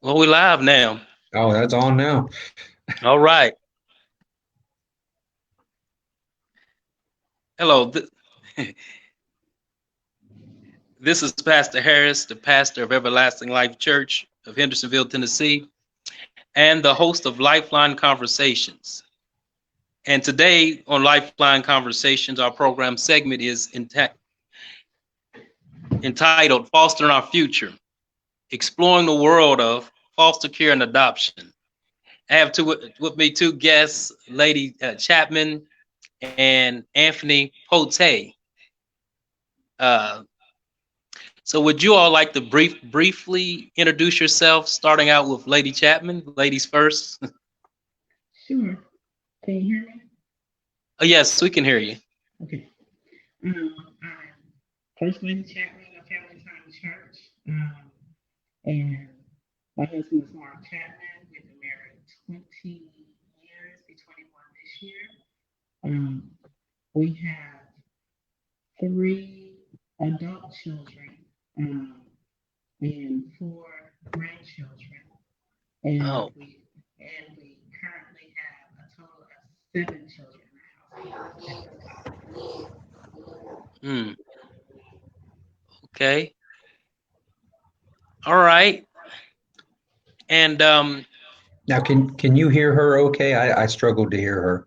Well, we live now. Oh, that's on now. All right. Hello. This is Pastor Harris, the pastor of Everlasting Life Church of Hendersonville, Tennessee, and the host of Lifeline Conversations. And today on Lifeline Conversations, our program segment is entitled Fostering Our Future, Exploring the World of Foster Care and Adoption. I have with me two guests, Lady Chapman and Anthony Pote. So would you all like to briefly introduce yourself, starting out with Lady Chapman? Ladies first. Sure. Can you hear me? Oh, yes, we can hear you. Okay. I'm First Lady Chapman of Family Time Church. And my husband is Mark Chapman. We've been married 20 years, be 21 this year. We have 3 adult children and 4 grandchildren. And we currently have a total of 7 children in the house. Okay. All right. And now, can you hear her okay? I struggled to hear her.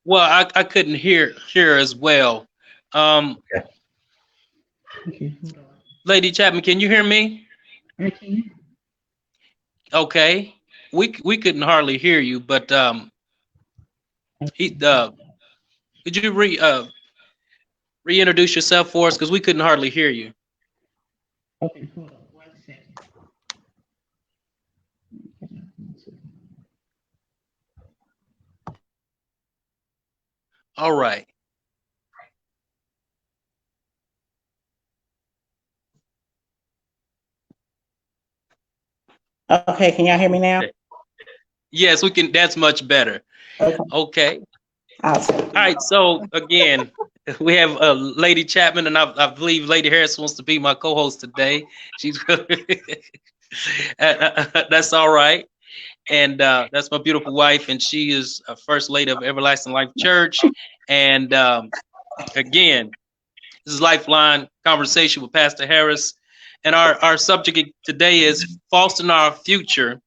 Well, I couldn't hear as well. Okay. Lady Chapman, can you hear me? I can. Okay. We couldn't hardly hear you, but could you reintroduce yourself for us, because we couldn't hardly hear you. Okay, hold on 1 second. All right. Okay, can y'all hear me now? Yes, we can. That's much better. Okay. Awesome. All right. So again, we have Lady Chapman, and I believe Lady Harris wants to be my co-host today. She's that's all right. And that's my beautiful wife, and she is a First Lady of Everlasting Life Church. And again, this is Lifeline Conversation with Pastor Harris. And our subject today is Fostering Our Future,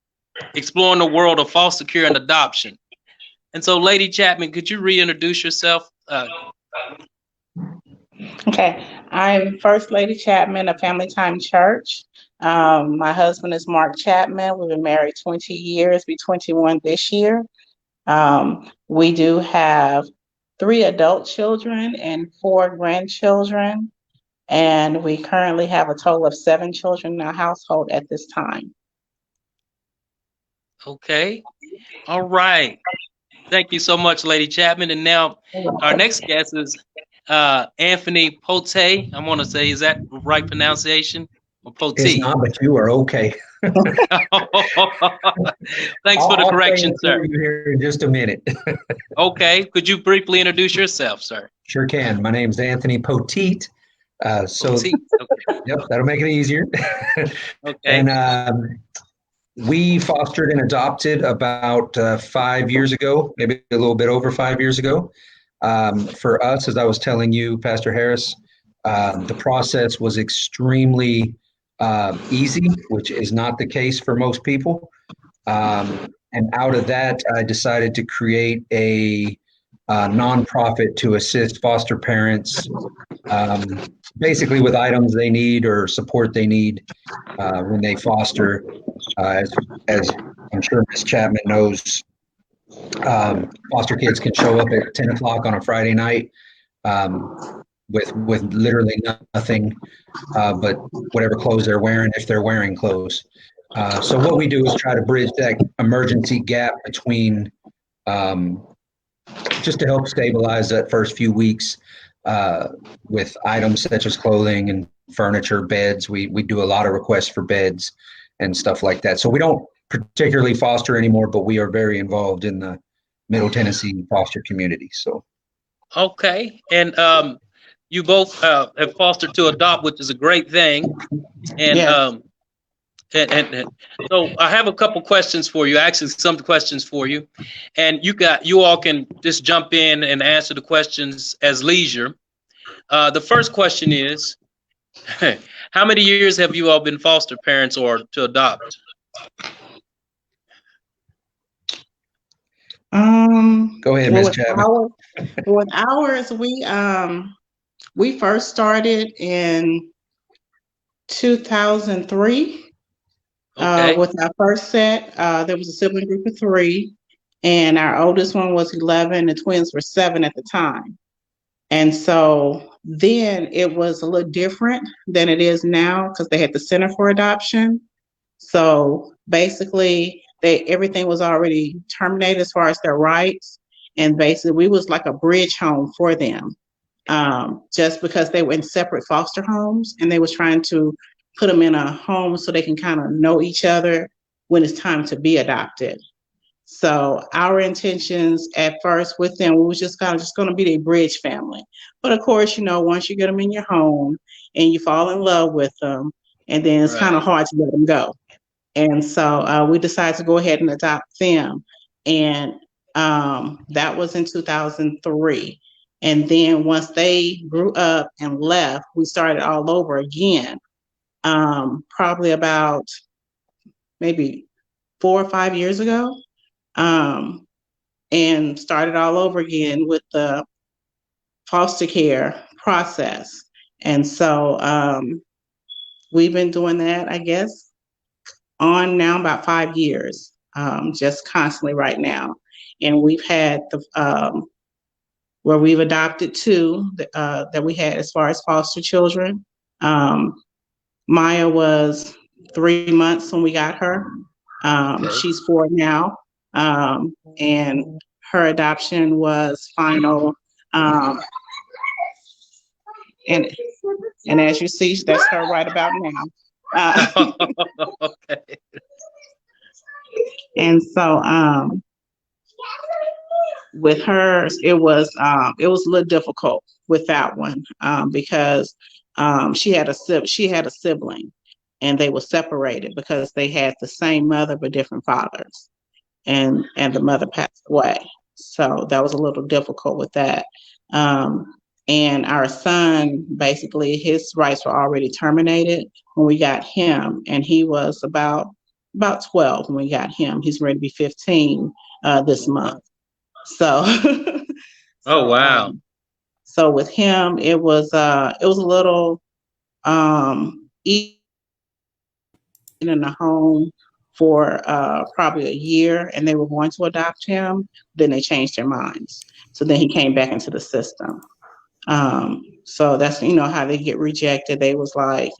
Exploring the World of Foster Care and Adoption. And so, Lady Chapman, could you reintroduce yourself? Okay, I'm First Lady Chapman of Family Time Church. My husband is Mark Chapman. We've been married 20 years, be 21 this year. We do have 3 adult children and 4 grandchildren. And we currently have a total of 7 children in our household at this time. Okay. All right. Thank you so much, Lady Chapman. And now our next guest is Anthony Pote. I want to say, is that right pronunciation? Or Pote? It's not, but you are okay. Thanks for the correction, sir. I'll here in just a minute. Okay. Could you briefly introduce yourself, sir? Sure can. My name's Anthony Poteet. Okay. Yep, that'll make it easier. Okay. And we fostered and adopted about 5 years ago, maybe a little bit over 5 years ago. For us, as I was telling you, Pastor Harris, the process was extremely easy, which is not the case for most people. And out of that, I decided to create a nonprofit to assist foster parents basically with items they need or support they need when they foster. As I'm sure Ms. Chapman knows, foster kids can show up at 10 o'clock on a Friday night with literally nothing but whatever clothes they're wearing, if they're wearing clothes. So what we do is try to bridge that emergency gap between just to help stabilize that first few weeks with items such as clothing and furniture, beds. We do a lot of requests for beds and stuff like that. So we don't particularly foster anymore, but we are very involved in the Middle Tennessee foster community. So. Okay. And you both have fostered to adopt, which is a great thing. And And so I have a couple questions for you, actually some questions for you, and you all can just jump in and answer the questions as leisure. The first question is, how many years have you all been foster parents or to adopt? Go ahead, Well, Ms. Chapman. with ours, we first started in 2003 Okay, with our first set. There was a sibling group of three, and our oldest one was 11. The twins were 7 at the time. And so then it was a little different than it is now because they had the Center for Adoption. So basically, everything was already terminated as far as their rights, and basically we was like a bridge home for them, just because they were in separate foster homes, and they was trying to put them in a home so they can kind of know each other when it's time to be adopted. So our intentions at first with them, we was just kind of just going to be a bridge family. But of course, once you get them in your home and you fall in love with them, and then it's kind of right. hard to let them go. And so we decided to go ahead and adopt them. And that was in 2003. And then once they grew up and left, we started all over again, probably about maybe 4 or 5 years ago, um, and started all over again with the foster care process. And so we've been doing that, I guess, on now about 5 years, just constantly right now. And we've had where we've adopted two that we had as far as foster children. Um, Maya was 3 months when we got her. Okay. She's 4 now. And her adoption was final. And and as you see, that's her right about now. Okay. And so with hers, it was a little difficult with that one, because she had a sibling, and they were separated because they had the same mother but different fathers, and the mother passed away. So that was a little difficult with that. And our son, basically, his rights were already terminated when we got him, and he was about 12 when we got him. He's ready to be 15 this month. So, Oh, so, wow. so with him, it was a little easy in the home for probably a year, and they were going to adopt him. Then they changed their minds. So then he came back into the system. So that's how they get rejected. They was like,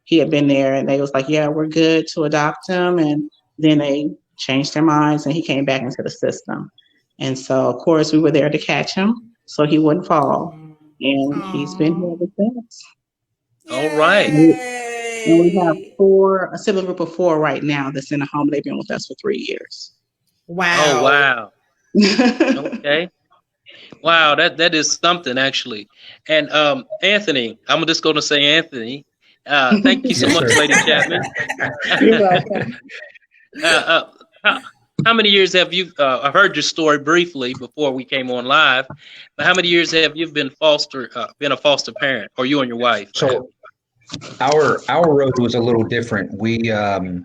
he had been there, and they was like, yeah, we're good to adopt him, and then they changed their minds, and he came back into the system. And so, of course, we were there to catch him so he wouldn't fall, and he's been here Aw. ever since. All right. And we have Yay. a sibling group of 4 right now that's in the home. They've been with us for 3 years. Oh, Wow. wow. Okay. Wow, that is something actually. And Anthony, I'm just going to say Anthony. Thank you so Yes, much, sir. Lady Chapman. You're welcome. How many years have you? I heard your story briefly before we came on live, but how many years have you been been a foster parent, or you and your wife? So our road was a little different. We have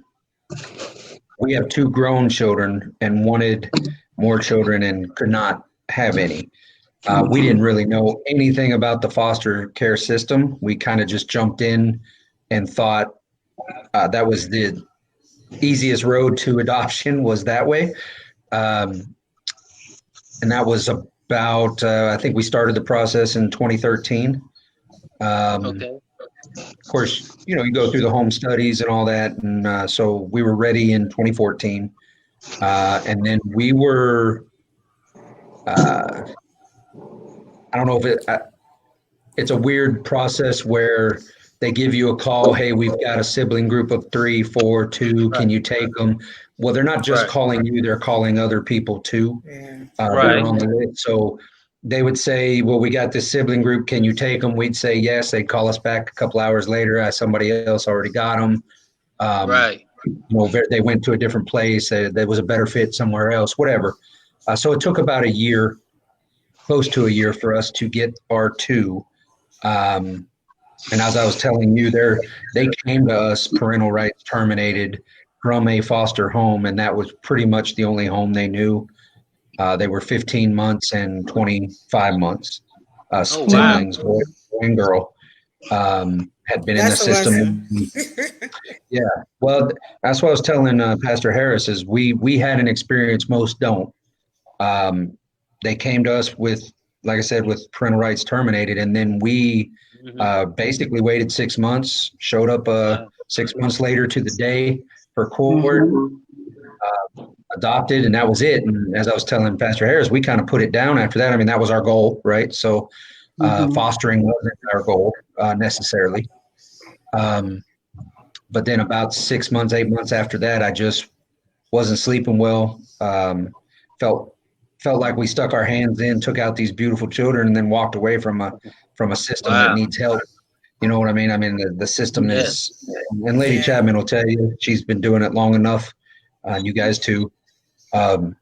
2 grown children and wanted more children and could not have any. We didn't really know anything about the foster care system. We kind of just jumped in and thought that was the easiest road to adoption, was that way. And that was about, I think we started the process in 2013. Okay. Of course, you go through the home studies and all that. And so we were ready in 2014. And then we were, I don't know if it's a weird process where they give you a call. Hey, we've got a sibling group of 3, 4, 2. Can you take them? Well, they're not just Right. calling you; they're calling other people too. Yeah. That Right. are on the list. So they would say, "Well, we got this sibling group. Can you take them?" We'd say yes. They'd call us back a couple hours later. Somebody else already got them. Right. They went to a different place. There was a better fit somewhere else, whatever. So it took about a year, close to a year, for us to get our two. Um, and as I was telling you, they came to us parental rights terminated from a foster home, and that was pretty much the only home they knew. They were 15 months and 25 months, Oh wow. siblings, boy and girl. Had been in the That's awesome. system. Yeah, well, that's what I was telling Pastor Harris is we had an experience most don't. Um, they came to us with, like I said, with parental rights terminated, and then we Hmm. basically waited 6 months, showed up Wow. 6 months later to the day for court, Mhm. adopted, and that was it. And as I was telling Pastor Harris, we kind of put it down after that. I mean, that was our goal, right? So Mhm. fostering wasn't our goal necessarily. Um, but then about 6 months, 8 months after that, I just wasn't sleeping well. Felt felt like we stuck our hands in, took out these beautiful children, and then walked away from a system that Wow. needs help. You know what I mean? I mean, the system Yes. is, and Lady Yeah. Chapman will tell you, she's been doing it long enough. You guys too. Um,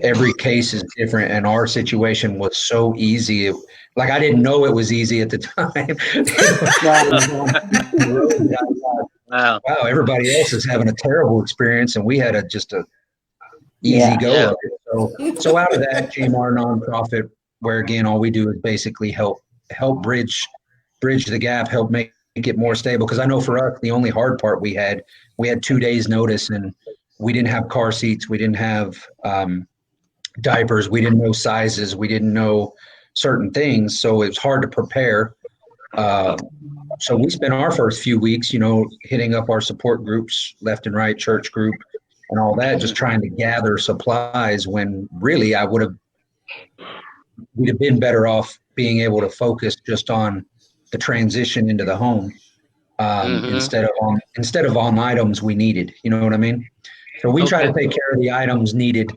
every case is different, and our situation was so easy. Like I didn't know it was easy at the time. Right. It was on the road that I thought, Wow. wow, everybody else is having a terrible experience, and we had just a easy Yeah. go Yeah. of it. So out of that came our nonprofit, where again, all we do is basically help bridge the gap, help make it more stable. Because I know for us, the only hard part we had 2 days notice, and we didn't have car seats, we didn't have diapers, we didn't know sizes, we didn't know certain things, so it was hard to prepare. Uh, so we spent our first few weeks, hitting up our support groups left and right, church group, and all that, just Mhm. trying to gather supplies. When really, we'd have been better off being able to focus just on the transition into the home, Mhm. instead of on items we needed. You know what I mean? So we try to Okay. take care of the items needed,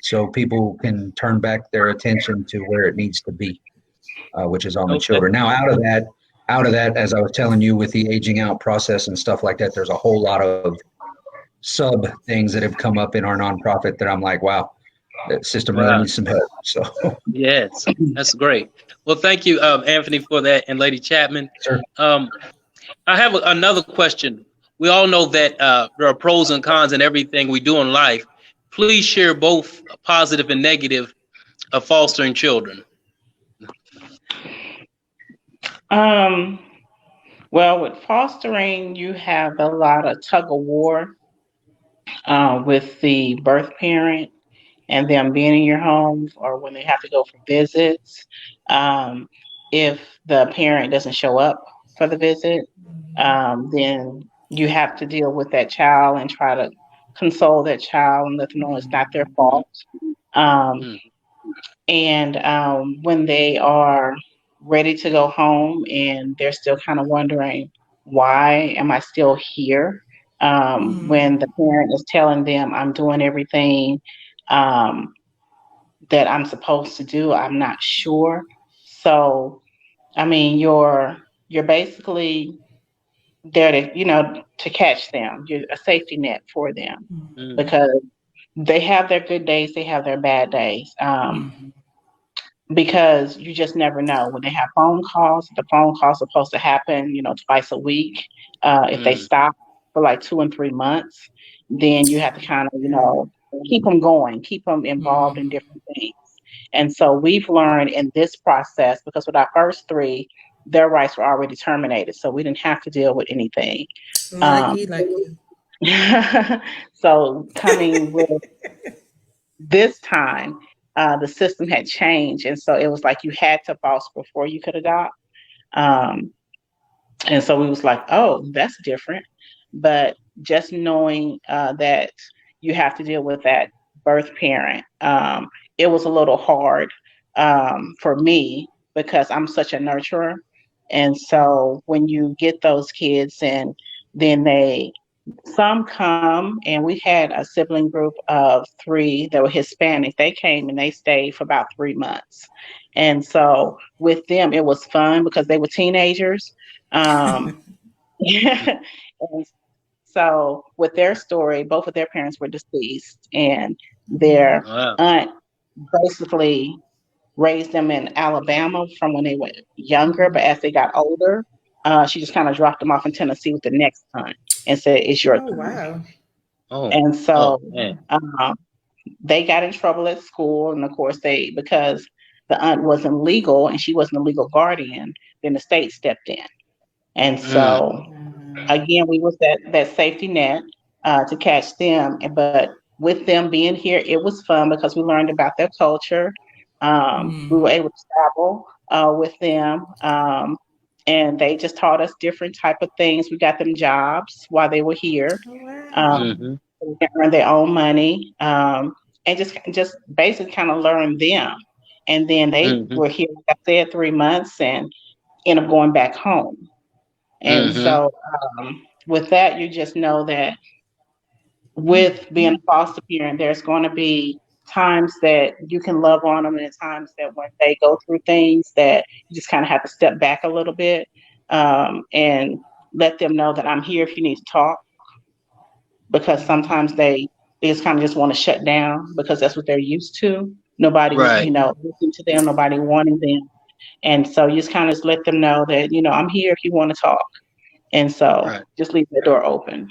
so people can turn back their attention to where it needs to be, which is on the Okay. children. Now, out of that, as I was telling you, with the aging out process and stuff like that, there's a whole lot of sub things that have come up in our nonprofit that I'm like, wow, the system really Wow. needs some help. So, Yes. That's great. Well, thank you, Anthony, for that, and Lady Chapman. sir. Um, I have another question. We all know that there are pros and cons in everything we do in life. Please share both positive and negative of fostering children. Um, well, with fostering, you have a lot of tug of war with the birth parent and them being in your home or when they have to go for visits. Um, if the parent doesn't show up for the visit, then you have to deal with that child and try to console that child and let them know it's not their fault. Um, Mm, and when they are ready to go home and they're still kind of wondering, why am I still here? When the parent is telling them, I'm doing everything um, that I'm supposed to do, I'm not sure. So, I mean, you're basically there to, to catch them. You're a safety net for them mm, because they have their good days, they have their bad days. Because you just never know when they have phone calls. The phone calls are supposed to happen, twice a week. If they mm. stop for like 2 and 3 months, then you have to kind of, keep them going, keep them involved in different things. And so we've learned in this process because with our first three, their rights were already terminated, so we didn't have to deal with anything. Um, Lucky, lucky. so coming with this time, the system had changed, and so it was like you had to foster before you could adopt. Um, and so we was like, oh, that's different. But just knowing that you have to deal with that birth parent, it was a little hard for me because I'm such a nurturer. And so when you get those kids and then some come, and we had a sibling group of three that were Hispanic. They came and they stayed for about 3 months. And so with them, it was fun because they were teenagers. Um, and So with their story, both of their parents were deceased, and their Wow. aunt basically raised them in Alabama from when they were younger, but as they got older, she just kind of dropped them off in Tennessee with the next aunt and said, "It's your Oh turn." wow. Oh. And Oh so man. um, they got in trouble at school, and of course they because the aunt wasn't legal and she wasn't a legal guardian, then the state stepped in. And Mm. so again, we was that safety net to catch them. But with them being here, it was fun because we learned about their culture. We were able to travel with them, and they just taught us different type of things. We got them jobs while they were here. Oh wow. Um, Mm-hmm. they can earn their own money, and just basically kind of learn them. And then they Mm-hmm. were here, like I said, 3 months, and end up going back home. And Mm-hmm. so, with that, you just know that with being a foster parent, there's going to be times that you can love on them, and times that when they go through things that you just kind of have to step back a little bit, and let them know that I'm here if you need to talk, because sometimes they just kind of just want to shut down because that's what they're used to. Nobody, Right. listening to them, nobody wanting them. And so you just kind of just let them know that, I'm here if you want to talk. And so Right. just leave the door open.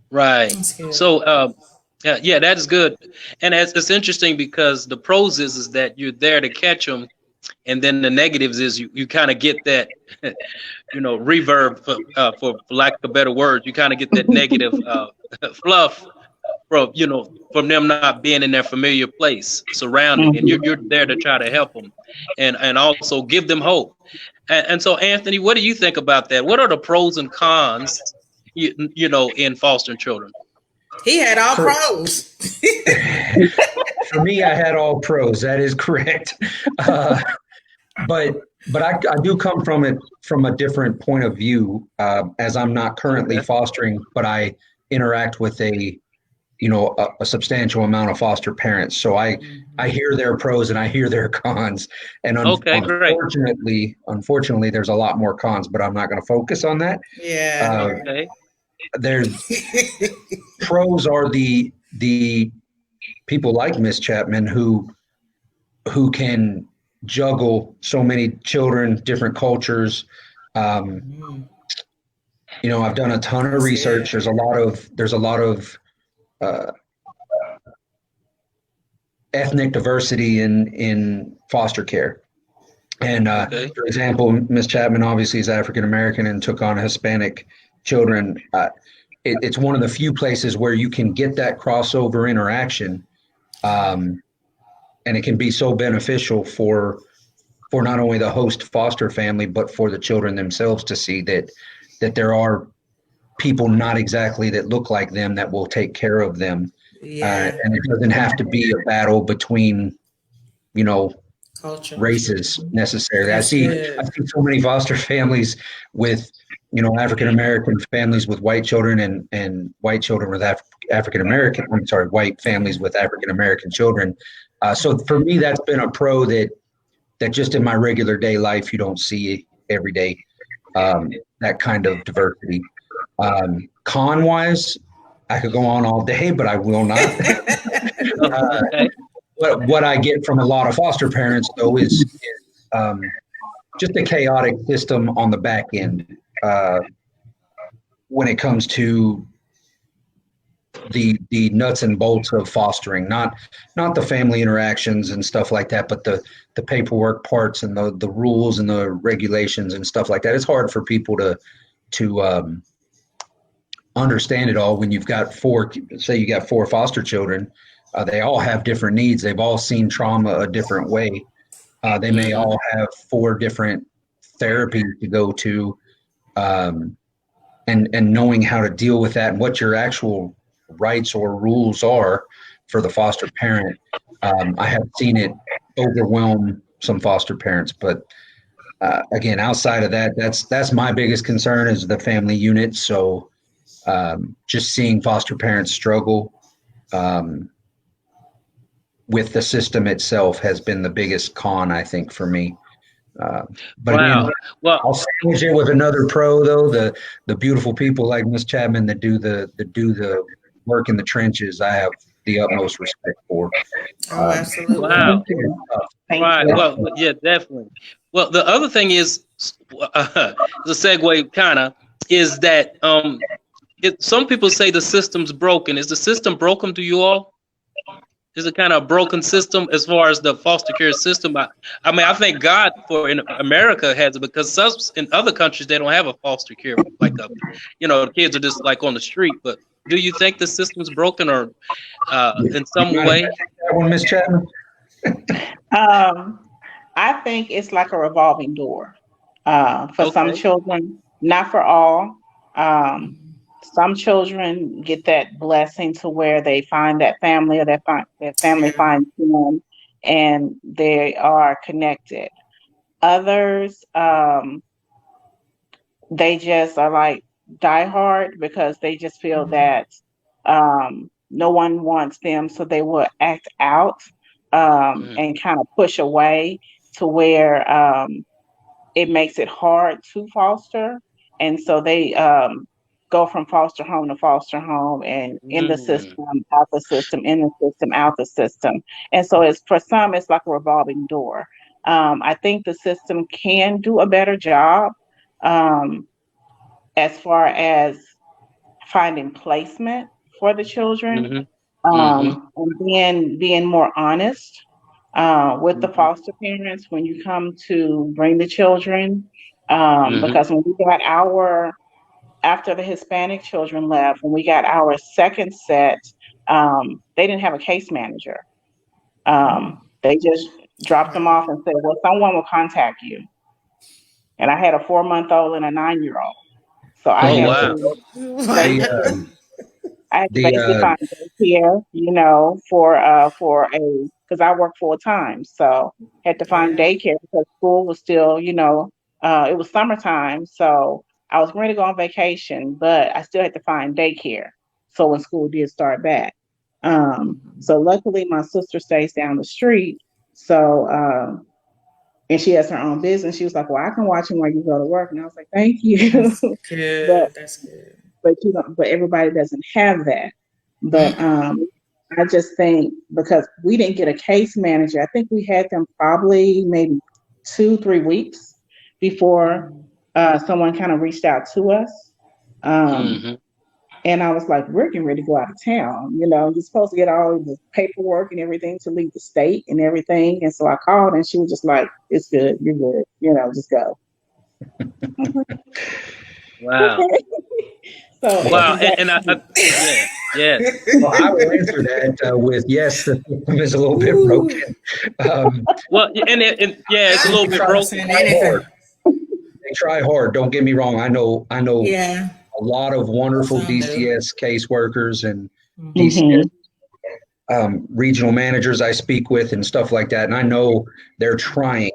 Right. That's good. So, yeah, yeah, that is good, and it's interesting because the pros is that you're there to catch them, and then the negatives is you kind of get that, reverb for lack of better words. You kind of get that negative fluff from them not being in their familiar place, surrounding, and you're Mhm. there to try to help them, and also give them hope. And so, Anthony, what do you think about that? What are the pros and cons, in fostering children? He had all For, pros. for me, I had all pros. That is correct. Uh, but I do come from it from a different point of view, as I'm not currently Okay. fostering, but I interact with a substantial amount of foster parents. So I hear their pros and I hear their cons, and Okay, great. unfortunately, there's a lot more cons. But I'm not going to focus on that. Yeah. Uh, Okay. there's pros are the people like Miss Chapman who can juggle so many children, different cultures. Um, I've done a ton of That's research. good. There's a lot of uh, ethnic diversity in foster care. And Okay. for example, Miss Chapman obviously is African American and took on Hispanic children. It's one of the few places where you can get that crossover interaction, um, and it can be so beneficial for not only the host foster family but for the children themselves to see that there are people not exactly that look like them that will take care of them, Yeah. and it doesn't have to be a battle between you know Culture. races necessarily. That's I good. see so many foster families with African American families with white children and white children with African American. I'm sorry, white families with African American children. So for me, that's been a pro that just in my regular day life you don't see every day. That kind of diversity. Con wise, I could go on all day, but I will not. Okay. What I get from a lot of foster parents though is um, just a chaotic system on the back end when it comes to the nuts and bolts of fostering, not the family interactions and stuff like that, but the paperwork parts and the rules and the regulations and stuff like that. It's hard for people to understand it all when you've got you got four foster children. They all have different needs. They've all seen trauma a different way. They may Mm-hmm. all have four different therapies to go to, and knowing how to deal with that and what your actual rights or rules are for the foster parent. I have seen it overwhelm some foster parents, but again, outside of that, that's my biggest concern is the family unit. So just seeing foster parents struggle um, with the system itself has been the biggest con, I think, for me. But again, Wow. Well, I'll sandwich it with another pro though. The beautiful people like Miss Chapman that do the work in the trenches. I have the utmost respect for. Oh, absolutely. wow. Thank you. Thank Right. you. Well, yeah, definitely. Well, the other thing is, the segue kind of is that some people say the system's broken. Is the system broken to you all? Is it kind of a broken system as far as the foster care system? I mean, I thank God for in America has it because some in other countries they don't have a foster care like a, the kids are just like on the street. But do you think the system's broken or in some You mind if I way? take that one, Miss Chapman? I think it's like a revolving door. For some Okay. children, not for all. Um, some children get that blessing to where they find that family or their family Yeah. finds them and they are connected. Others, they just are like diehard because they just feel that no one wants them, so they will act out Mhm. and kind of push away to where it makes it hard to foster. And so they go from foster home and in the Mm. system, out the system, in the system, out the system. And so it's for some, it's like a revolving door. I think the system can do a better job um, as far as finding placement for the children Mhm. Mhm. and being more honest with the Mhm. foster parents when you come to bring the children. Mhm. Because when we got after the Hispanic children left, when we got our second set, they didn't have a case manager. They just dropped them off and said, well, someone will contact you. And I had a 4-month-old and a 9-year-old. So I Oh The had wow. to What? the basically I had to the basically find daycare, for a because I work full time, so had to find Yeah. daycare because school was still, it was summertime, so I was ready to go on vacation, but I still had to find daycare. So when school did start back, so luckily my sister stays down the street, so and she has her own business. She was like, "Well, I can watch him while you go to work," and I was like, "Thank you," That's but good. That's good. but everybody doesn't have that. But Mm-mm. I just think because we didn't get a case manager, I think we had them probably maybe 2, 3 weeks before someone kind of reached out to us. Um, Mhm. and I was like, we're getting ready to go out of town. You're supposed to get all the paperwork and everything to leave the state and everything. And so I called and she was just like, it's good. You're good. Just go. I was like, Wow. okay. So well, Wow. is that, Yeah. Yes. well, I will answer that with yes. The system is a little bit Ooh. broken. Um, Well, and yeah, it's a little they bit try I'm broken. saying hard. anything. They try hard. Don't get me wrong. I know Yeah. a lot of wonderful Some do. DCS caseworkers and Mm-hmm. DCS mm-hmm, regional managers I speak with and stuff like that, and I know they're trying.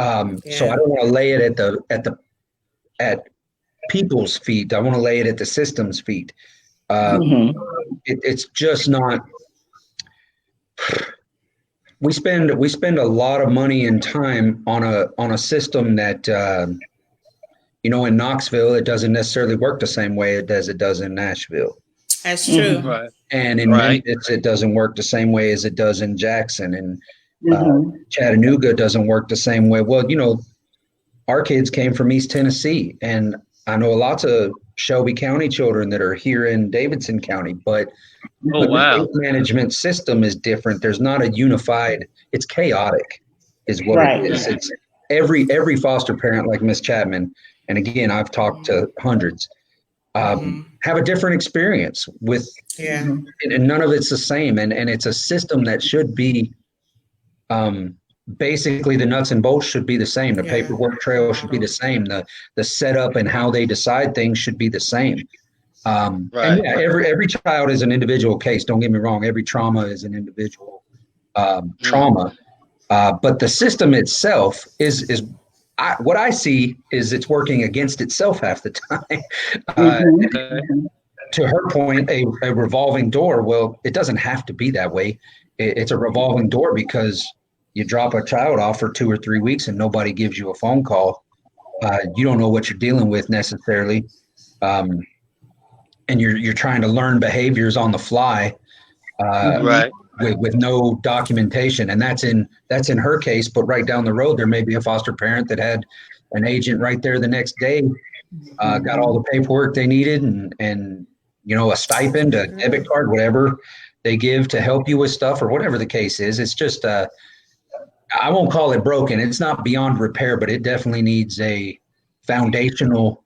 So I Yeah. don't want to lay it at people's feet. I want to lay it at the system's feet. Um, mm-hmm, it's just not. We spend a lot of money and time on a system that in Knoxville it doesn't necessarily work the same way as it does in Nashville, That's true. mm-hmm, Right. and in Right. Memphis it doesn't work the same way as it does in Jackson, and uh, mm-hmm. Chattanooga doesn't work the same way. Well, our kids came from East Tennessee, and I know lots of Shelby County children that are here in Davidson County, but Oh the case wow. management system is different. There's not a unified. It's chaotic, is what it Right. is. Mhm. It's every foster parent, like Miss Chapman, and again, I've talked to hundreds, Mm-hmm. have a different experience with, Yeah. Mm-hmm. and none of it's the same. And it's a system that should be um, basically the nuts and bolts should be the same. The Yeah. paperwork The trail should be the model. same. The setup and how they decide things should be the same. And Right. yeah, every child is an individual case. Don't get me wrong. Every trauma is an individual Mhm. trauma. But the system itself is what I see is it's working against itself half the time. Uh, Mm-hmm. Okay. to her point, a revolving door. Well, it doesn't have to be that way. It's a revolving door because you drop a child off for 2 or 3 weeks and nobody gives you a phone call. You don't know what you're dealing with necessarily, and you're trying to learn behaviors on the fly Right. with no documentation. And that's in her case. But right down the road, there may be a foster parent that had an agent right there the next day, got all the paperwork they needed, and a stipend, a debit card, whatever they give to help you with stuff, or whatever the case is. It's just I won't call it broken. It's not beyond repair, but it definitely needs a foundational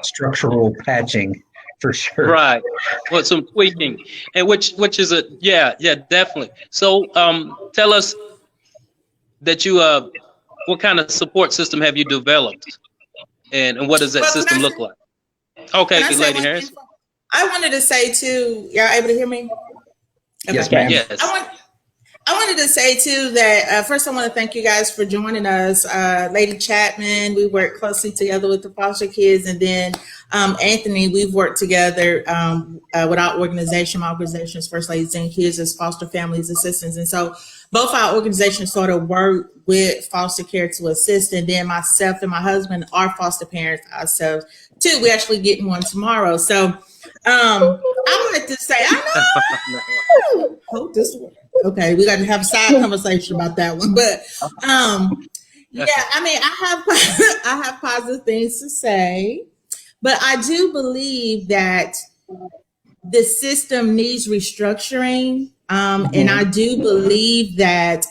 structural patching for sure. Right. Well, some tweaking, and which is definitely. So, tell us that you what kind of support system have you developed, and what does that system look like? Okay, good Lady Harris. I wanted to say too. Y'all able to hear me? Okay. Yes, ma'am. Yes. I wanted to say too that first I want to thank you guys for joining us. Lady Chapman, we work closely together with the foster kids, and then Anthony, we've worked together with our organization. My organization is First Ladies and Kids as Foster Families Assistance, and so both our organizations sort of work with foster care to assist, and then myself and my husband are foster parents ourselves too. We actually getting one tomorrow, so I wanted to say I know. Hope this one. Okay, we got to have a side conversation about that one, but yeah, I mean, I have positive things to say, but I do believe that the system needs restructuring, and I do believe that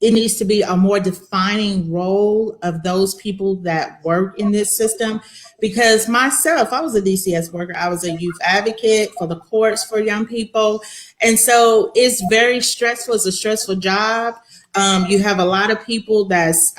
it needs to be a more defining role of those people that work in this system. Because myself, I was a DCS worker. I was a youth advocate for the courts for young people. And so it's very stressful. It's a stressful job. You have a lot of people that's,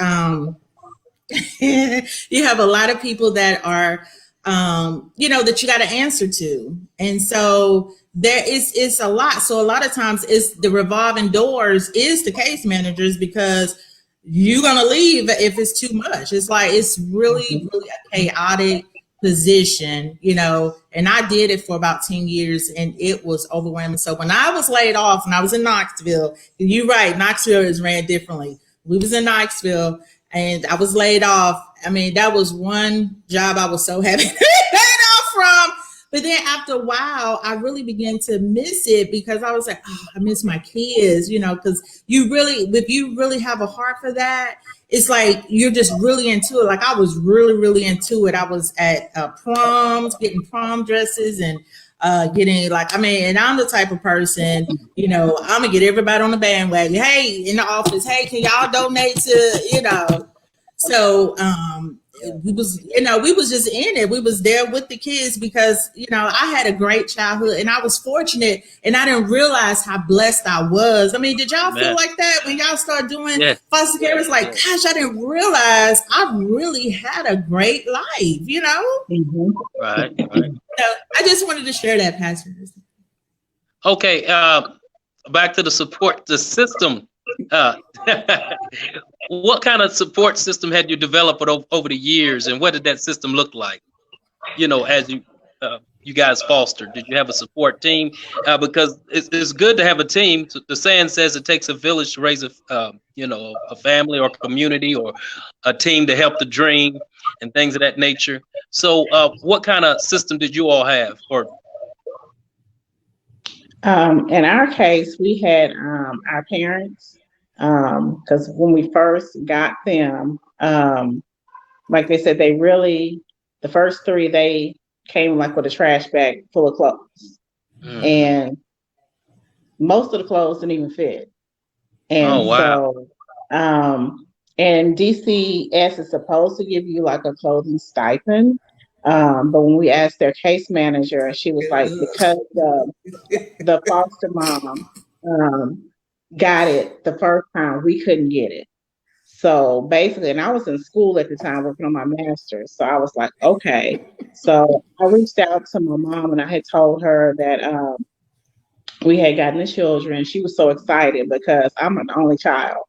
you have a lot of people that are, that you got to answer to. And so it's a lot. So a lot of times it's the revolving doors is the case managers, because you're going to leave if it's too much. It's like, it's really, really a chaotic position, and I did it for about 10 years and it was overwhelming. So when I was laid off and I was in Knoxville, you're right, Knoxville is ran differently. We was in Knoxville and I was laid off. I mean, that was one job I was so happy to be laid off from. But then after a while, I really began to miss it because I was like, oh, I miss my kids, because if you really have a heart for that, it's like you're just really into it. Like I was really, really into it. I was at proms, getting prom dresses and and I'm the type of person, I'm gonna get everybody on the bandwagon. Hey, in the office, hey, can y'all donate to, So we was just in it. We was there with the kids because, I had a great childhood and I was fortunate and I didn't realize how blessed I was. I mean, did y'all feel like that when y'all start doing foster care? It's like, gosh, I didn't realize I really had a great life, Mm-hmm. Right. So I just wanted to share that, Pastor. Okay. Back to the support, the system. What kind of support system had you developed over the years, and what did that system look like? As you guys fostered, did you have a support team? Because it's good to have a team. The saying says it takes a village to raise a family or community or a team to help the dream and things of that nature. So, what kind of system did you all have? Or in our case, we had our parents. Because when we first got them, like they said, the first three, they came like with a trash bag full of clothes. And most of the clothes didn't even fit. And so, and DCS is supposed to give you like a clothing stipend. But when we asked their case manager, she was like, because the foster mom, got it the first time, we couldn't get it. So basically, and I was in school at the time working on my master's. So I was like, okay. So I reached out to my mom and I had told her that we had gotten the children. She was so excited because I'm an only child.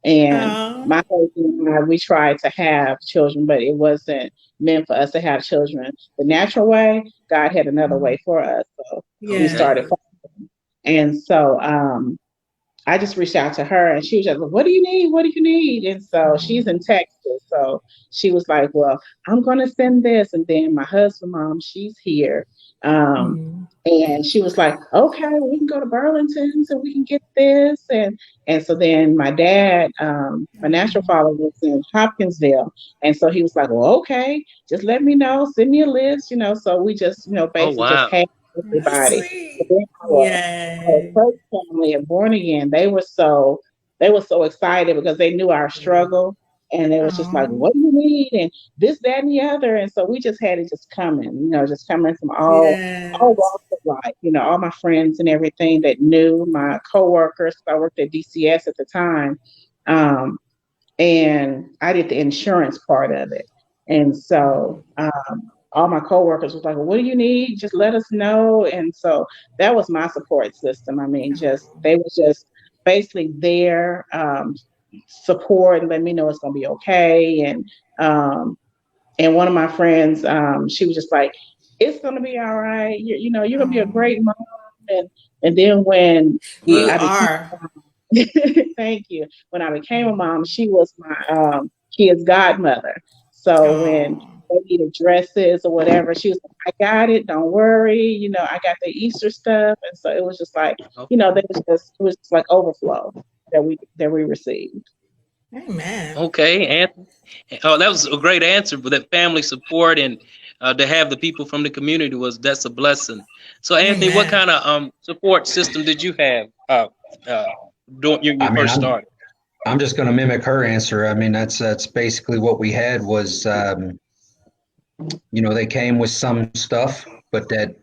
And my husband and I, we tried to have children, but it wasn't meant for us to have children the natural way. God had another way for us. So we started. And so I just reached out to her and she was just like, what do you need? What do you need? And so she's in Texas. So she was like, well, I'm going to send this. And then my husband, mom, she's here. Um, Mhm. and she was like, okay, we can go to Burlington so we can get this. And so then my dad, my natural father was in Hopkinsville. And so he was like, well, okay, just let me know, send me a list, So we just, Oh, basically just wow. had That's everybody. But sweet. then our Yay. church family at Born Again, they were so excited because they knew our struggle. And they was just like, Oh, what do you need? And this, that, and the other. And so we just had it just coming, just coming from all yes. walks of life, all my friends and everything that knew my coworkers. I worked at DCS at the time. Um, and I did the insurance part of it. And so all my coworkers was like, well, what do you need? Just let us know. And so that was my support system. I mean, they was just basically there, support and let me know it's gonna be okay. And one of my friends, she was just like, it's gonna be all right. You're gonna be a Oh, great mom. And then when you I became are. thank you. When I became a mom, she was my kid's godmother. So when Oh, they needed dresses or whatever, she was like, I got it, don't worry. I got the Easter stuff. And so it was just like, Okay. it was just like overflow that we received. amen. Okay, Anthony. Oh, that was a great answer. But that family support and to have the people from the community that's a blessing. So, Anthony, what Amen. kind of support system did you have uh, during when you I mean, first I'm started? I'm just going to mimic her answer. I mean, that's basically what we had was, they came with some stuff, but that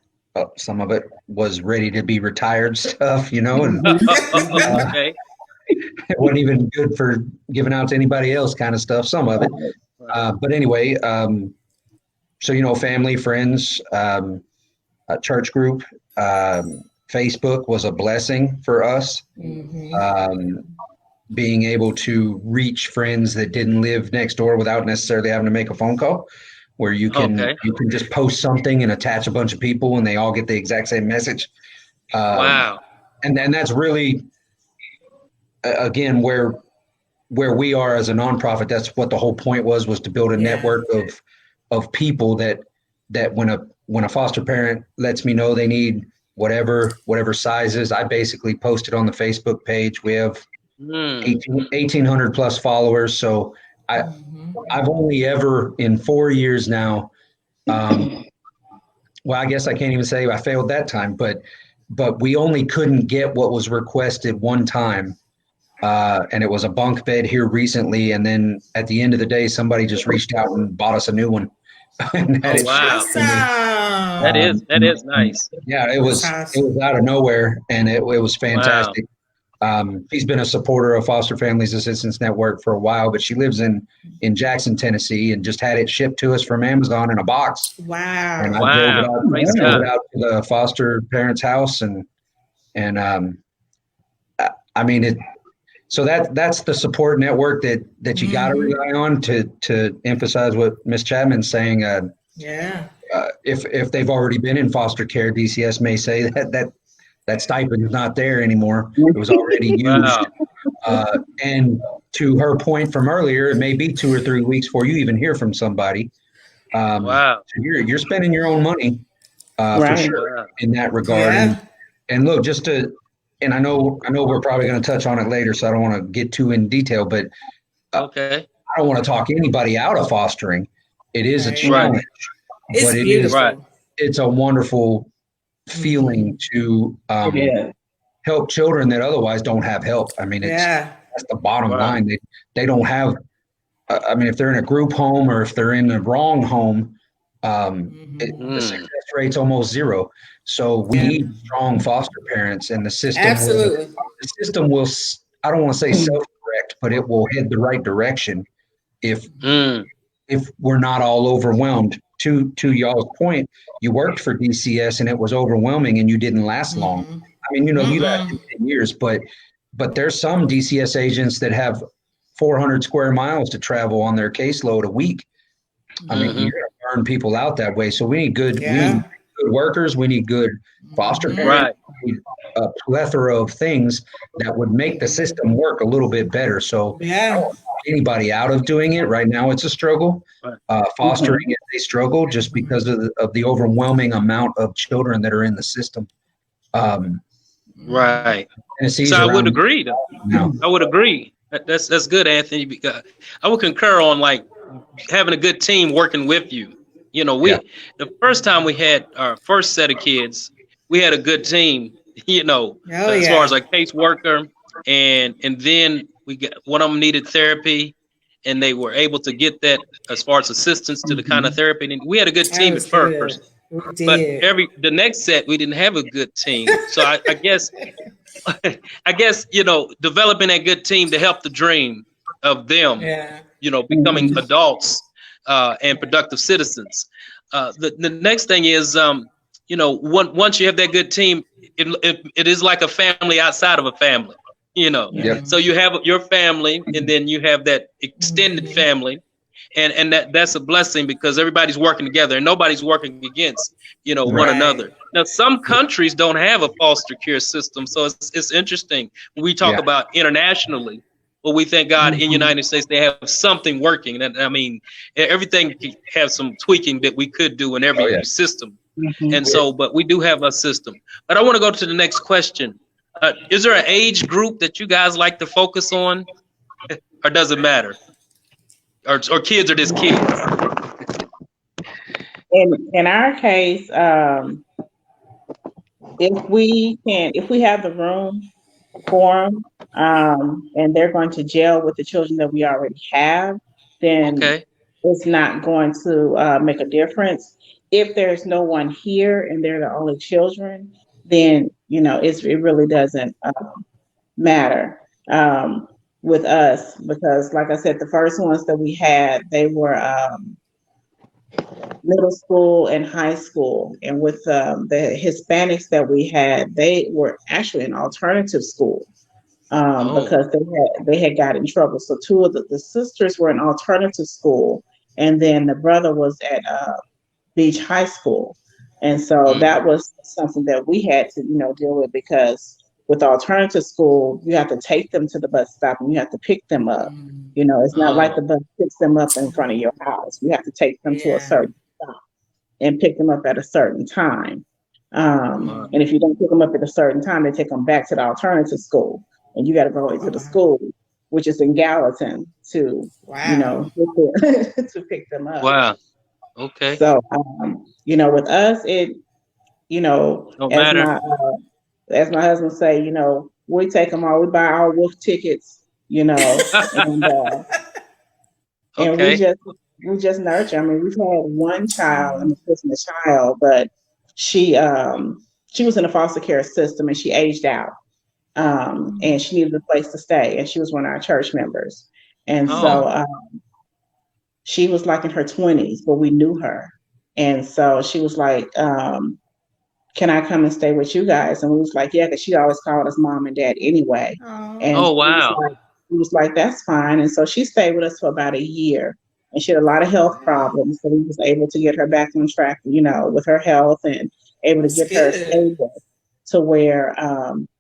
some of it was ready to be retired stuff, and Mhm. Mhm. uh, Okay. it wasn't even good for giving out to anybody else kind of stuff, some of it. Right. Right. But anyway, so, family, friends, a church group, Facebook was a blessing for us. Hmm. Um, being able to reach friends that didn't live next door without necessarily having to make a phone call, where you can Okay. you can just post something and attach a bunch of people and they all get the exact same message. Um, Wow. and then that's really again where we are as a nonprofit. That's what the whole point was to build a Yeah. network of people that when a foster parent lets me know they need whatever sizes, I basically post it on the Facebook page. We have Hmm. 1,800 plus followers. So I, Hmm. I've only ever in 4 years now. Um, well, I guess I can't even say I failed that time, but we only couldn't get what was requested one time. And it was a bunk bed here recently. And then at the end of the day, somebody just reached out and bought us a new one and had Oh, it shipped wow. to me. That Awesome. is that is nice. Yeah, it That's was it awesome. was out of nowhere and it was Wow. fantastic. She's been a supporter of Foster Families Assistance Network for a while, but she lives in Jackson, Tennessee, and just had it shipped to us from Amazon in a box. And I Wow. drove it Wow. out, Praise drove God. it out to the foster parents' house, and I mean it. So that's the support network that you got to Hmm. rely on to emphasize what Miss Chapman's saying. Yeah. If they've already been in foster care, DCS may say that stipend is not there anymore. It was already used. Wow. And to her point from earlier, it may be 2 or 3 weeks before you even hear from somebody. Wow. So you're spending your own money for Right. sure Wow. in that regard. Yeah. And look, and I know we're probably going to touch on it later, so I don't want to get too in detail, but uh, Okay. I don't want to talk anybody out of fostering. It is a Right. Right. challenge, It's but Right. beautiful. it's a wonderful Hmm. feeling to It is. help children that otherwise don't have help. I mean, Yeah. that's the bottom Wow. line. They don't have. I mean, if they're in a group home or if they're in the wrong home, Hmm. the Mm. success rate's almost zero. So we Yeah. need strong foster parents, and the system will. Absolutely. The system will. I don't want to say self-correct, but it will head the right direction if Mm. we're not all overwhelmed. To y'all's point, you worked for DCS and it was overwhelming, and you didn't last long. Hmm. I mean, you lasted Mm-mm. 10 years, but there's some DCS agents that have 400 square miles to travel on their caseload a week. I mean, Hmm. Mm-hmm. you're going to burn people out that way. So we need Yeah. good workers. We need good foster parents. Right. We need a plethora of things that would make the system work a little bit better. So I Yeah. don't want anybody out of doing it. Right now, it's a struggle. Fostering is a struggle just because of the overwhelming amount of children that are in the system. Right. Tennessee's So I would around agree. now. I would agree. That's good, Anthony. Because I would concur on like having a good team working with you. You know, the first time we had our first set of kids, we had a good team. You know, as far as a caseworker, and then we got one of them needed therapy, and they were able to get that as far as assistance to the kind of therapy. And we had a good team at first. But the next set we didn't have a good team. So I guess you know, developing that good team to help the dream of them, you know, becoming adults and productive citizens. The next thing is you know, once you have that good team, it is like a family outside of a family, you know. So you have your family, and then you have that extended family. And that's a blessing because everybody's working together and nobody's working against, you know, one another. Now, some countries don't have a foster care system, so it's interesting when we talk about internationally. But we thank God in the United States they have something working. And I mean, everything has some tweaking that we could do in every system. And so, but we do have a system. But I want to go to the next question. Is there an age group that you guys like to focus on, or does it matter? Or kids are just kids? In our case, if we have the room for them, and they're going to jail with the children that we already have, then it's not going to make a difference. If there's no one here and they're the only children, then you know it really doesn't matter with us, because like I said, the first ones that we had, they were middle school and high school, and with the Hispanics that we had, they were actually in alternative school because they had got in trouble. So two of the sisters were in alternative school, and then the brother was at Beach High School. And so that was something that we had to, you know, deal with, because with alternative school, you have to take them to the bus stop and you have to pick them up. You know, it's not like the bus picks them up in front of your house. You have to take them to a certain stop and pick them up at a certain time. And if you don't pick them up at a certain time, they take them back to the alternative school, and you got to go into the school, which is in Gallatin, to you know to pick them up. Wow. Okay. So you know, with us, it, you know, as my husband say, you know, we take them all, we buy our wolf tickets, you know, and we just nurture. I mean, we've had one child, and it's a child, but she was in a foster care system and she aged out, and she needed a place to stay, and she was one of our church members, and so she was like in her 20s, but we knew her, and so she was like, can I come and stay with you guys? And we was like, yeah, because she always called us mom and dad anyway. And wow. He was like, that's fine. And so she stayed with us for about a year, and she had a lot of health problems. So we was able to get her back on track, you know, with her health, and able to get her stable to where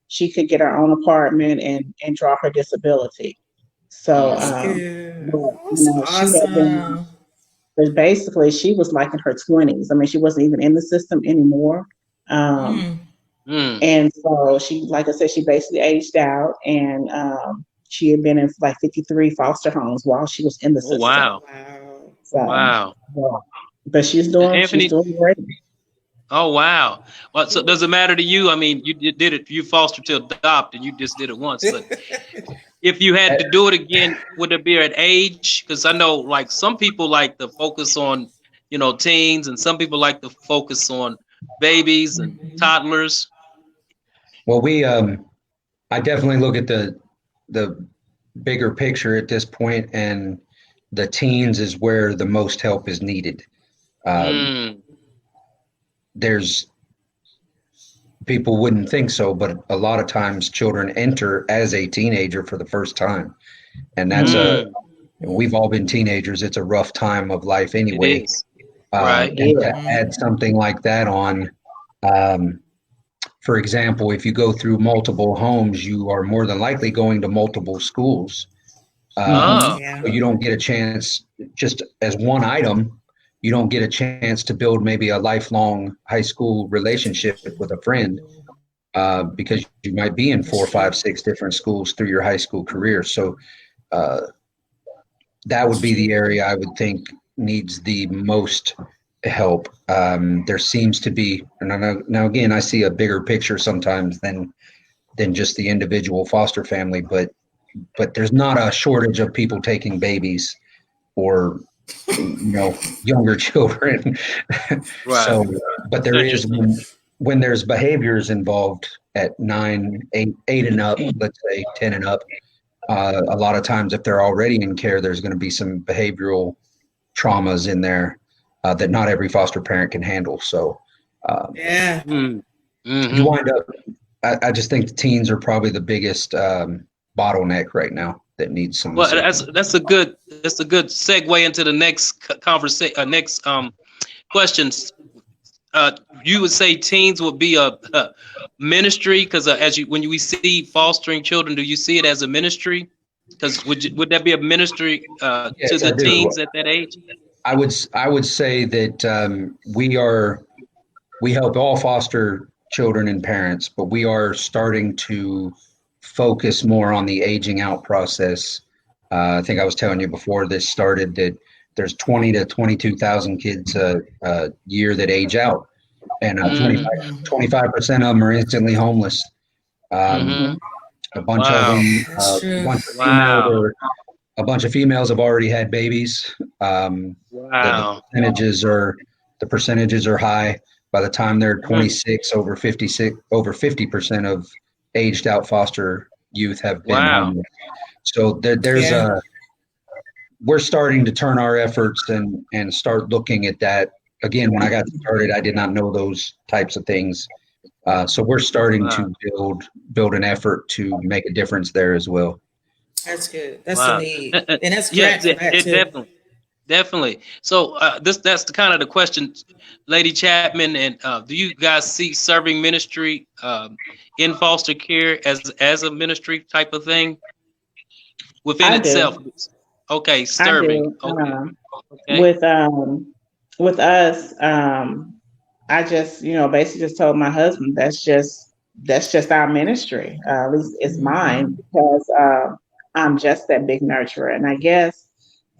she could get her own apartment and draw her disability. So, but basically she was like in her 20s. I mean, she wasn't even in the system anymore. And so she, like I said, she basically aged out, and she had been in like 53 foster homes while she was in the system. Wow. So, Wow. But she's doing great. Oh, wow. Well, so does it matter to you? I mean, you did it, you fostered to adopt, and you just did it once. But if you had to do it again, would it be at age? Because I know like some people like to focus on, you know, teens, and some people like to focus on babies and toddlers. Well, I definitely look at the bigger picture at this point, and the teens is where the most help is needed. There's people wouldn't think so, but a lot of times children enter as a teenager for the first time, and that's we've all been teenagers. It's a rough time of life anyway. Right. And to add something like that on, um, for example, if you go through multiple homes, you are more than likely going to multiple schools. Oh. So you don't get a chance, just as one item, you don't get a chance to build maybe a lifelong high school relationship with a friend, because you might be in 4, 5, 6 different schools through your high school career. So uh, that would be the area I would think needs the most help. There seems to be, and now again, I see a bigger picture sometimes than just the individual foster family, but there's not a shortage of people taking babies or younger children. Right. So, but there is Interesting. when there's behaviors involved at 9, 8 and up, let's say 10 and up. A lot of times, if they're already in care, there's going to be some behavioral traumas in there that not every foster parent can handle. So, Yeah. you wind up. I just think the teens are probably the biggest bottleneck right now that needs some Well, assistance. that's a good segue into the next conversation. Next questions. You would say teens would be a ministry, because when we see fostering children, do you see it as a ministry? Because would that be a ministry to Yes, the I do. teens at that age? I would say that we help all foster children and parents, but we are starting to focus more on the aging out process. I think I was telling you before this started that there's 20 to 22,000 kids a year that age out, and 25% of them are instantly homeless. Um, Mm-hmm. a bunch of Wow. them, That's a true. bunch of females Wow. are a bunch of females have already had babies. The Wow. percentages are high. By the time they're Mhm. 26, over 50% of aged out foster youth have been Wow. homeless. So there's Yeah. we're starting to turn our efforts and start looking at that. Again, when I got started, I did not know those types of things. So we're starting Wow. to build an effort to make a difference there as well. That's good. That's the Wow. need. And that's Yeah, grants for that too. definitely. So that's the kind of the question, Lady Chapman. And do you guys see serving ministry in foster care as a ministry type of thing within I itself? do. Okay, I serving. do. Okay, okay. With with us, I just, basically just told my husband that's just our ministry. At least it's mine, because I'm just that big nurturer. And I guess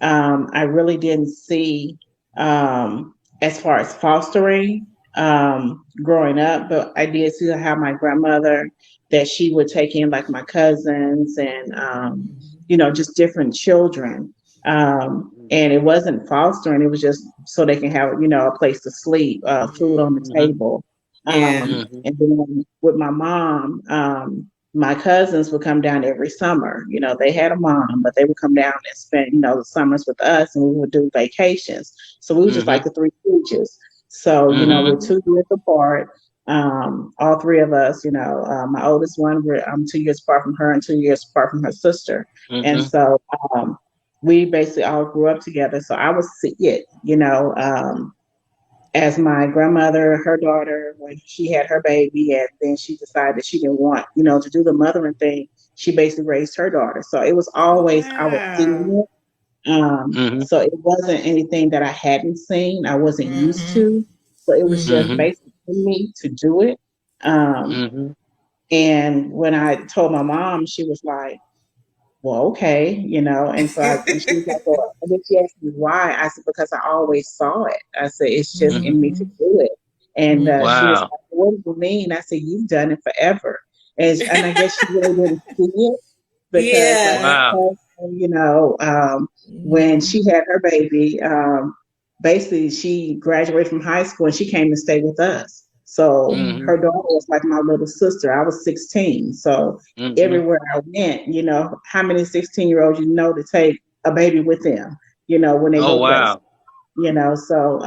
I really didn't see, as far as fostering, growing up, but I did see how my grandmother, that she would take in like my cousins and just different children. And it wasn't fostering; it was just so they can have a place to sleep, food on the Mm-hmm. table. Yeah. Mm-hmm. And then with my mom, my cousins would come down every summer. They had a mom, but they would come down and spend, the summers with us, and we would do vacations. So we were just like Mm-hmm. the Three Stooges. So, we're Mm-hmm. 2 years apart. All three of us, my oldest one, I'm 2 years apart from her and 2 years apart from her sister. And Mm-hmm. so we basically all grew up together. So I would see it, as my grandmother, her daughter, when she had her baby, and then she decided she didn't want, to do the mothering thing, she basically raised her daughter. So it was always, I was Wow. seeing it. Mm-hmm. So it wasn't anything that I hadn't seen, I wasn't used Mm-hmm. to. So it was just Mm-hmm. basically in me to do it. Um, Mm-hmm. and when I told my mom, she was like, well, okay, and so and she was like, well, and then she asked me why. I said, because I always saw it. I said, it's just Mm-hmm. in me to do it. And she was Wow. like, what do you mean? I said, you've done it forever. And I guess she really didn't see it, because like my Yeah. Wow. cousin, when Mhm. she had her baby, basically she graduated from high school and she came to stay with us. So Mm-hmm. her daughter was like my little sister. I was 16. So Mm-hmm. everywhere I went, how many 16-year-olds to take a baby with them, when they Oh, go places, wow. so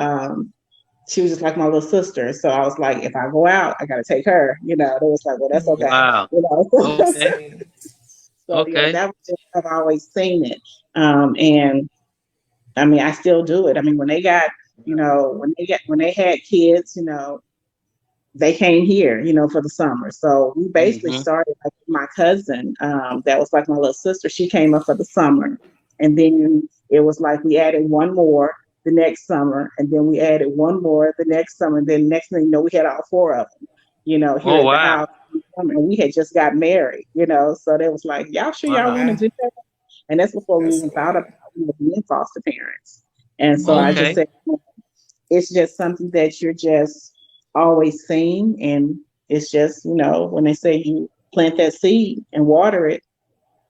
she was just like my little sister. So I was like, if I go out, I gotta take her, they was like, well, that's okay. Wow. That's Okay. sweet. So yeah, Okay. that was just, I've always seen it. And I mean, I still do it. I mean, when they got when they had kids, they came here, for the summer. So we basically Mm-hmm. started like my cousin, that was like my little sister. She came up for the summer, and then it was like we added one more the next summer, and then we added one more the next summer. And then next thing you know, we had all four of them, here Oh at the wow. house. And we had just got married, so they was like, "Y'all sure y'all want to Wow. do that?" And that's before we That's even a thought about lot. being foster parents. And so I just Mm-hmm. Okay. said, it's just something that you're just always seeing. And it's just, when they say you plant that seed and water it,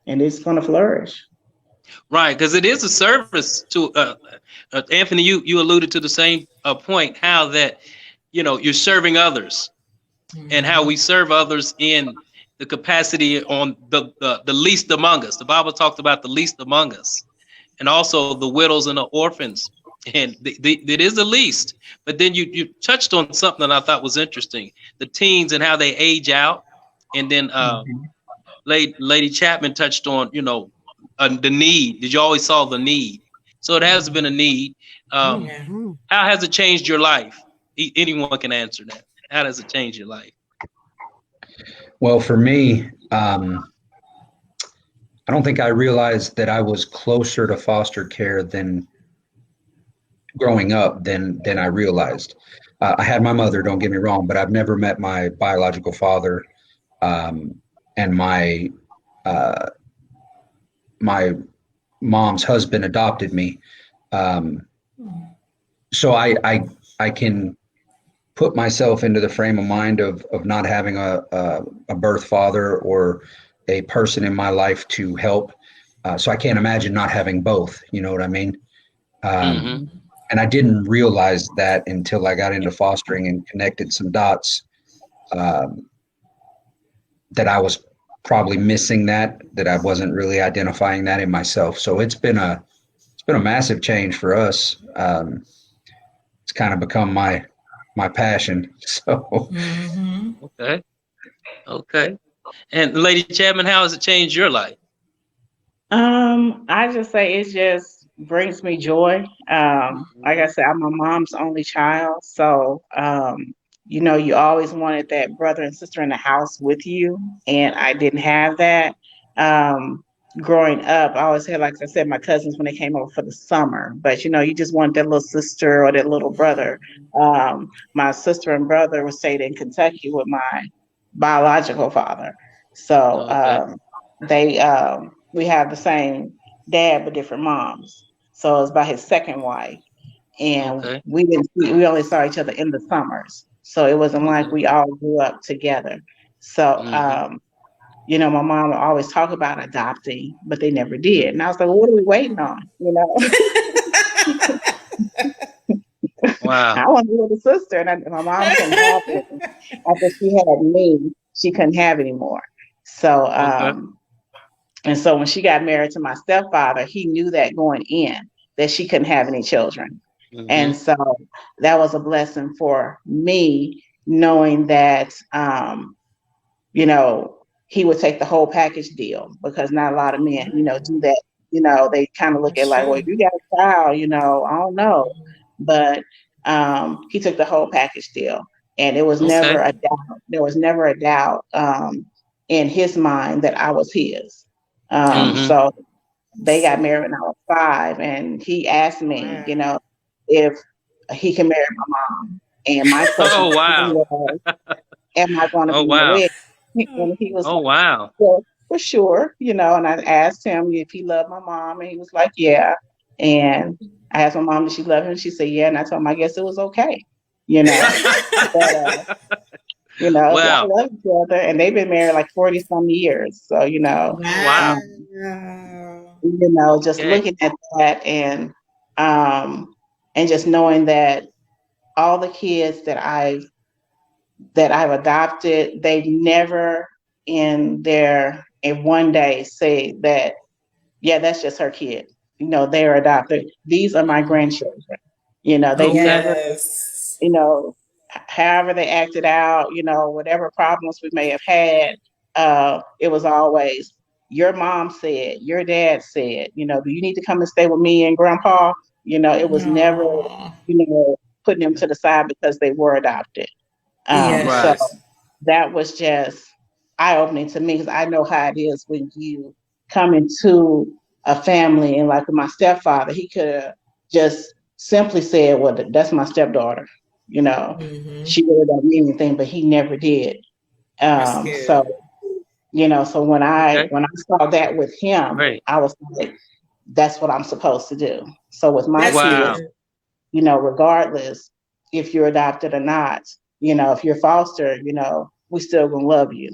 and it's going to flourish. Right, because it is a service to Anthony. You alluded to the same point, how that you're serving others, and how we serve others in the capacity on the least among us. The Bible talked about the least among us, and also the widows and the orphans, and it is the least. But then you touched on something that I thought was interesting: the teens and how they age out, and then Mhm. Lady Chapman touched on the need. Did you always saw the need? So it has been a need. Um, Yeah. how has it changed your life? Anyone can answer that. How does it change your life? Well, for me, I don't think I realized that I was closer to foster care than growing up than I realized. I had my mother, don't get me wrong, but I've never met my biological father, um, and uh, my mom's husband adopted me. Um, so I can put myself into the frame of mind of not having a birth father or a person in my life to help. So I can't imagine not having both. You know what I mean? Mm-hmm. Um, and I didn't realize that until I got into fostering and connected some dots, um, that I was probably missing that I wasn't really identifying that in myself. So it's been a massive change for us. It's kind of become my passion. So Mm-hmm. Okay. Okay. And Lady Chapman, how has it changed your life? I just say it just brings me joy. Like I Mm-hmm. said, I'm my mom's only child, so you always wanted that brother and sister in the house with you, and I didn't have that. Um, Growing up, I always had, like I said, my cousins when they came over for the summer, but you just want that little sister or that little brother. My sister and brother were stayed in Kentucky with my biological father, so Okay. they we have the same dad but different moms. So it was by his second wife, and Okay. we only saw each other in the summers. So it wasn't like Okay. we all grew up together. So Mm-hmm. my mom would always talk about adopting, but they never did. And I was like, well, what are we waiting on? Wow. I want a little sister, and my mom couldn't have it. After she had me, she couldn't have anymore. So Okay. and so when she got married to my stepfather, he knew that going in that she couldn't have any children. Mm-hmm. And so that was a blessing for me, knowing that, he would take the whole package deal, because not a lot of men, do that. They kind of look at That's like, well, if true. you got a child, I don't know. But he took the whole package deal. And it was never Okay. a doubt. There was never a doubt in his mind that I was his. Mm-hmm. So they got So, married when I was 5, and he asked me, wow. if he can marry my mom. And my question Oh to him wow. was, am I going to Oh be in the wow. wedding? And he was Oh like, wow. well, for sure, and I asked him if he loved my mom, and he was like, yeah. And I asked my mom, did she love him? She said, yeah. And I told him, I guess it was okay, you know. But, Wow. y'all love each other, and they've been married like 40 some years. So, Oh wow. um, Wow. just Okay. looking at that, and just knowing that all the kids that I've adopted, they've never in one day say that, yeah, that's just her kid. They're adopted. These are my grandchildren. They've Okay. never, Yes. you know, however they acted out, whatever problems we may have had, it was always, your mom said, your dad said, do you need to come and stay with me and grandpa? It was never, Aw. putting them to the side because they were adopted. So Yes. that was just eye-opening to me because I know how it is when you come into a family, and like with my stepfather, he could have just simply said, "Well, that's my stepdaughter." You know, Mm-hmm. she really don't mean anything, but he never did. That's So good. so when I Okay. when I saw that with him, Great. I was like, "That's what I'm supposed to do." So with my That's Wow. kids, good. regardless if you're adopted or not, if you're foster, we still gonna love you.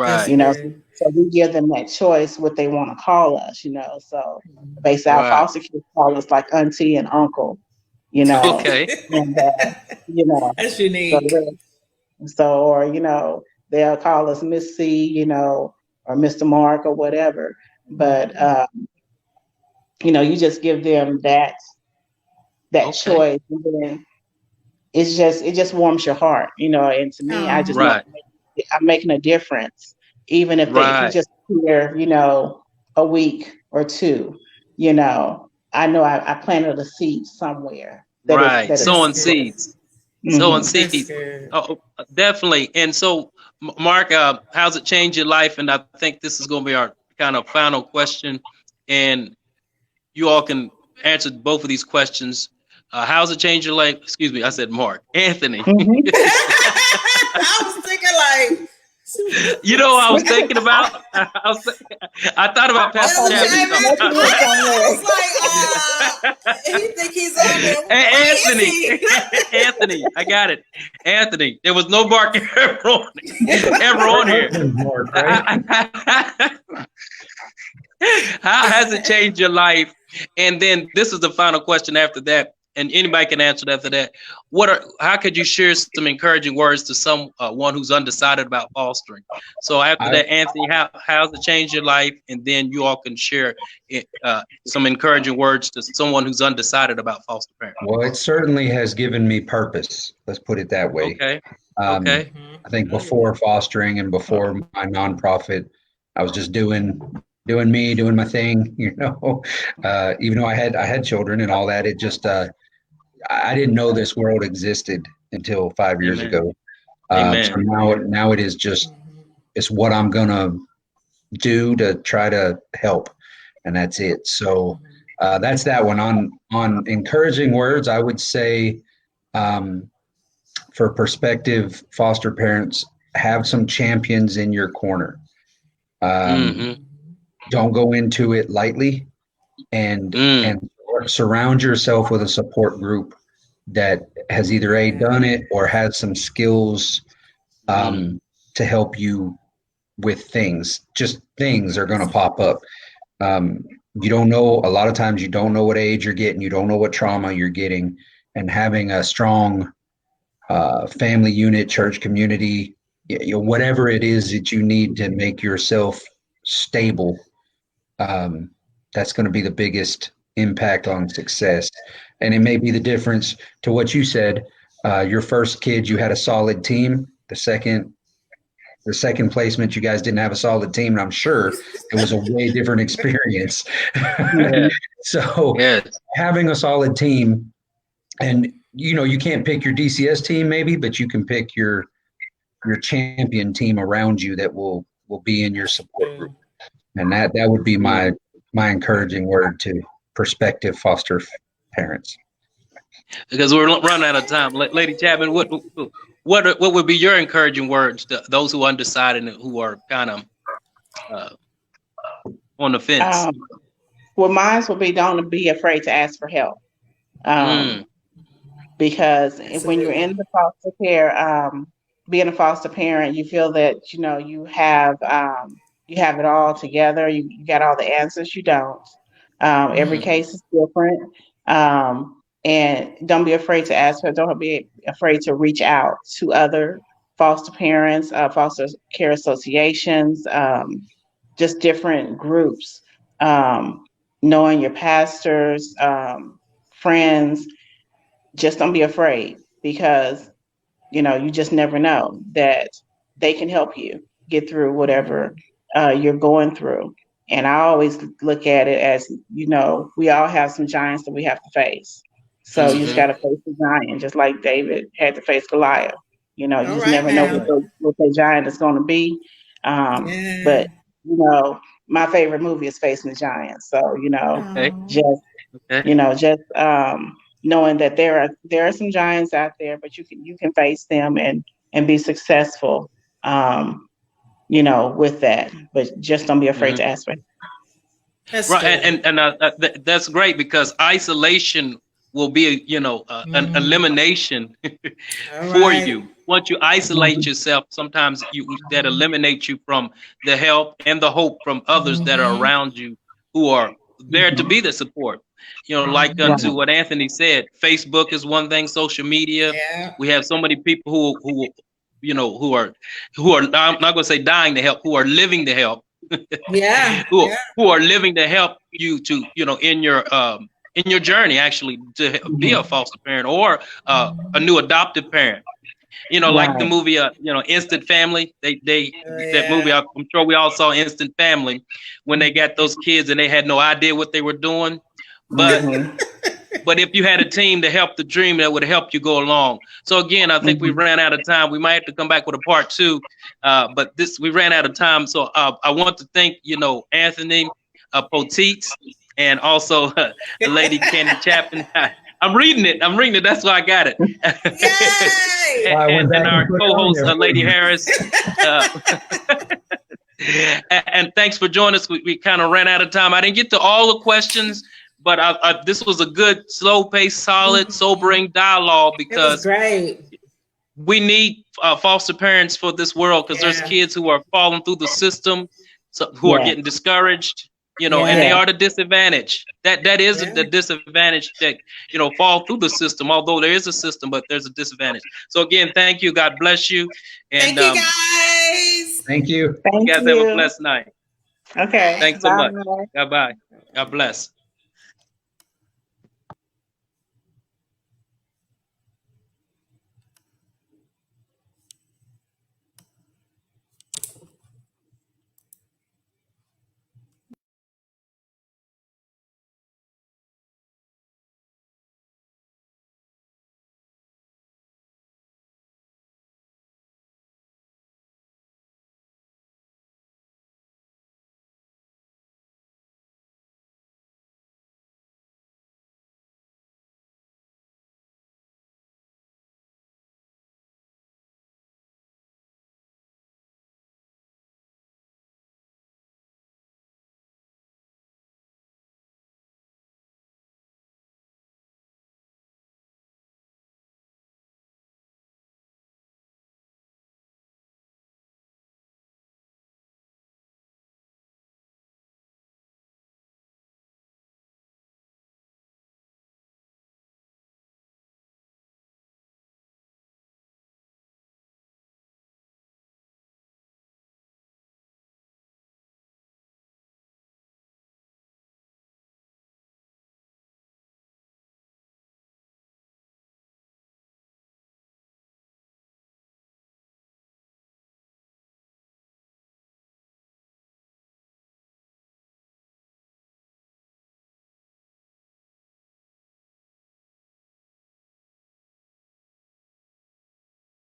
That's Right. good. So we give them that choice what they want to call us. So based our Right. foster kids call us like auntie and uncle, you know, Okay. and you know, That's so unique. or they'll call us Miss C, or Mr. Mark or whatever. But you just give them that Okay. choice, and then it just warms your heart, and to me, I just know Oh, Right. I'm making a difference, even if he Right. just here, a week or two, I know I planted a seed somewhere Right. that it that's Sowing good. seeds. Sowing hmm That's seeds. good. Oh, definitely. And so, Mark, how's it changed your life? And I think this is going to be our kind of final question. And you all can answer both of these questions. How's it changed your life? Excuse me, I said Mark. Anthony. hmm I was thinking like, You know what I was thinking about? I thought I, about I Pastor thought he Chapman. was Chapman. smoking in I somewhere. was like, he think he's on there. Hey, Where is Anthony, he? Anthony, I got it. Anthony, there was no Mark ever Her on here. husband's Mark, right? How has it changed your life? And then this is the final question after that, and anybody can answer it after that. How could you share some encouraging words to someone who's undecided about fostering? So after I, that, Anthony, how's it changed your life? And then you all can share some encouraging words to someone who's undecided about foster parent. well, it certainly has given me purpose. Let's put it that way. Okay. Um, Okay. I think before fostering and before my nonprofit, I was just doing me, doing my thing. Even though I had children and all that, it just I didn't know this world existed until 5 years Amen. ago. So Amen. now it is just it's what I'm gonna do to try to help, and that's it. So that's that one. On encouraging words, I would say um, for prospective foster parents, have some champions in your corner. Um, Mm-hmm. don't go into it lightly, and Mm. and surround yourself with a support group that has either done it or has some skills Mm. um, to help you with things. Just things are going to pop up. You don't know, a lot of times you don't know what age you're getting, you don't know what trauma you're getting, and having a strong family unit, church community, whatever it is that you need to make yourself stable, um, that's going to be the biggest impact on success. And it may be the difference to what you said. Your first kid, you had a solid team. The second placement, you guys didn't have a solid team, and I'm sure it was a way different experience. Yeah. So Yes. having a solid team, and you can't pick your DCS team maybe, but you can pick your champion team around you that will be in your support group. And that would be Mm. my encouraging word to prospective foster parents. Because we're running out of time. Lady Chapman, what would be your encouraging words to those who are undecided and who are kind of uh, on the fence? Um, well, mine would be don't be afraid to ask for help. Mm. Um, because when you're in Absolutely. the foster care, being a foster parent, you feel that you have it all together. You got all the answers. You don't. Every Mm. case is different, and don't be afraid to ask her. Don't be afraid to reach out to other foster parents, foster care associations, just different groups. Um, Knowing your pastors, friends, just don't be afraid because you just never know that they can help you get through whatever you're going through. And I always look at it as, you know, we all have some giants that we have to face. So you just Mm-hmm. got to face the giant, just like David had to face Goliath. You know, you All just right never know now. what the giant is going to be. Yeah. But, you know, my favorite movie is Facing the Giant. So, you know, Okay. Oh, just, Okay. you know, just knowing that there are some giants out there, but you can face them and be successful, you know, with that. But just don't be afraid Mm-hmm. to ask for that's Right, good. that's great because isolation will be, an Mm. elimination All for right. you. Once you isolate yourself, sometimes that eliminates you from the help and the hope from others that are Mm-hmm. around you who are there to Mhm. be the support. Like Right. unto what Anthony said, Facebook is one thing, social media. Yeah. We have so many people who are I'm not going to say dying to help, who are living to help Yeah. who Yeah. who are living to help you to in your journey actually to be a Mhm. foster parent or a new adoptive parent. Like the Right. movie Instant Family. They Oh, that yeah. movie, I'm sure we all saw Instant Family, when they got those kids and they had no idea what they were doing. But Mhm. if you had a team to help the dream, that would help you go along. So again, I think we Mhm. ran out of time. We might have to come back with a part two, but we ran out of time. So I want to thank Anthony Poteet, and also Lady Candy Chapman. I'm reading it. That's why I got it. Yay! I went And back and our put it on co-host there for Lady you. Harris. Uh, and thanks for joining us. We kind of ran out of time. I didn't get to all the questions, but this was a good, slow-paced, solid, Mhm. sobering dialogue It was because great. we need foster parents for this world, because there's Yeah. kids who are falling through the system, who are Yes. getting discouraged, and they Yeah. Yes. are the disadvantage. That is Yeah. the disadvantage that fall through the system. Although there is a system, but there's a disadvantage. So again, thank you. God bless you, and Thank you guys. Thank you. you Thank guys have a you. blessed night. Okay. Thanks so much. Bye. God bye. God bless.